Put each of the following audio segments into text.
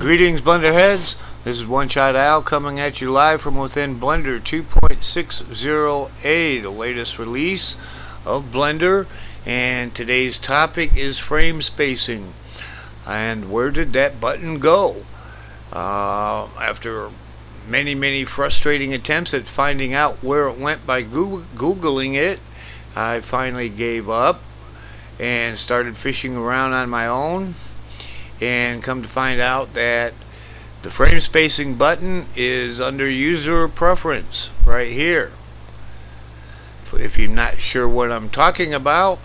Greetings, Blender heads. This is One Shot Al coming at you live from within Blender 2.60a, the latest release of Blender. And today's topic is frame spacing. And where did that button go? After many frustrating attempts at finding out where it went by Googling it, I finally gave up and started fishing around on my own, and come to find out that the frame spacing button is under user preference right here. If you're not sure what I'm talking about,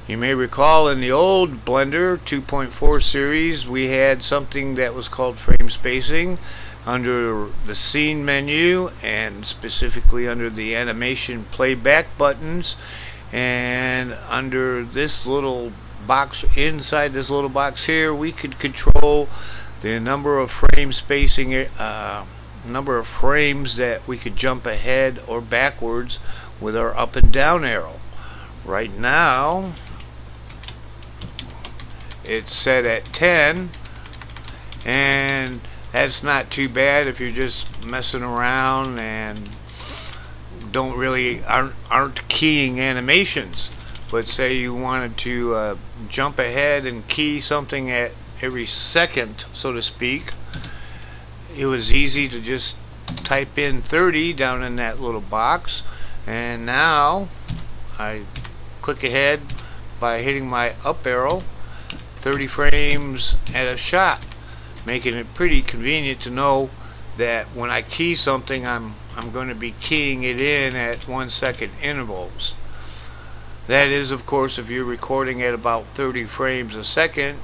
you may recall in the old Blender 2.4 series we had something that was called frame spacing under the scene menu, and specifically under the animation playback buttons, and under this little box, inside this little box here, we could control the number of frame spacing, number of frames that we could jump ahead or backwards with our up and down arrow. Right now it's set at 10, and that's not too bad if you're just messing around and aren't keying animations. But say you wanted to jump ahead and key something at every second, so to speak, it was easy to just type in 30 down in that little box, and now I click ahead by hitting my up arrow 30 frames at a shot, making it pretty convenient to know that when I key something, I'm going to be keying it in at 1 second intervals. That is, of course, if you're recording at about 30 frames a second,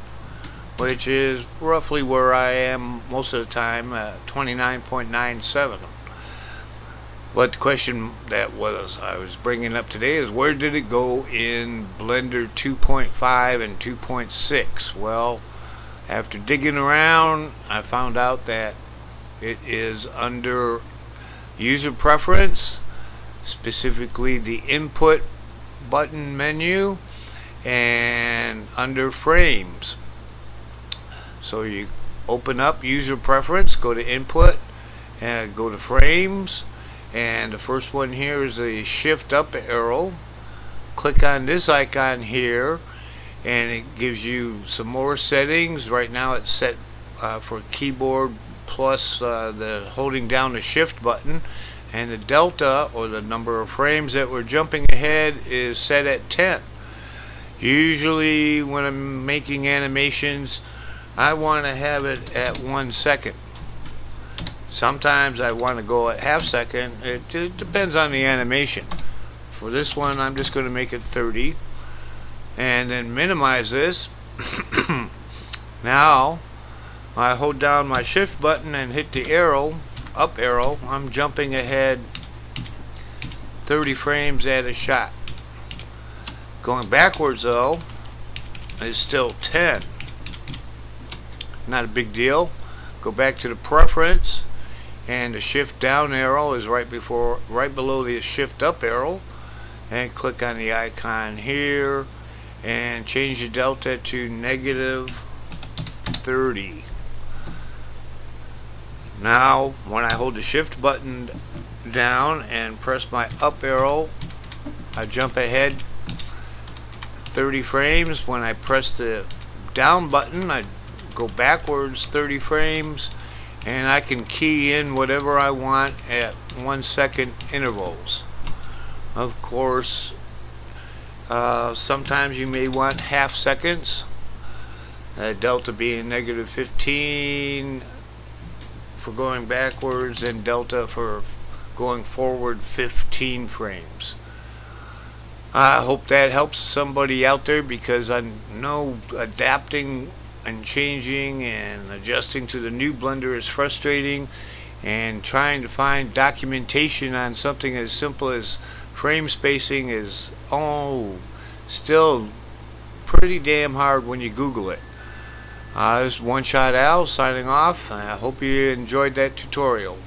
which is roughly where I am most of the time, 29.97. But the question that I was bringing up today is, where did it go in Blender 2.5 and 2.6? Well, after digging around, I found out that it is under user preference, specifically the input button menu, and under frames. So you open up user preference, go to input, and go to frames, and the first one here is the shift up arrow. Click on this icon here, and it gives you some more settings. Right now it's set for keyboard plus the holding down the shift button, and the delta, or the number of frames that we're jumping ahead, is set at 10. Usually when I'm making animations, I want to have it at 1 second. Sometimes I want to go at half second. It depends on the animation. For this one, I'm just going to make it 30, and then minimize this. Now I hold down my shift button and hit the arrow, up arrow. I'm jumping ahead 30 frames at a shot. Going backwards though is still 10. Not a big deal. Go back to the preference, and the shift down arrow is right below the shift up arrow, and click on the icon here and change the delta to -30. Now when I hold the shift button down and press my up arrow, I jump ahead 30 frames. When I press the down button, I go backwards 30 frames, and I can key in whatever I want at 1 second intervals. Of course, sometimes you may want half seconds, delta being -15 for going backwards, and delta for going forward 15 frames. I hope that helps somebody out there, because I know adapting and changing and adjusting to the new Blender is frustrating, and trying to find documentation on something as simple as frame spacing is still pretty damn hard when you Google it. This is One Shot Al signing off. I hope you enjoyed that tutorial.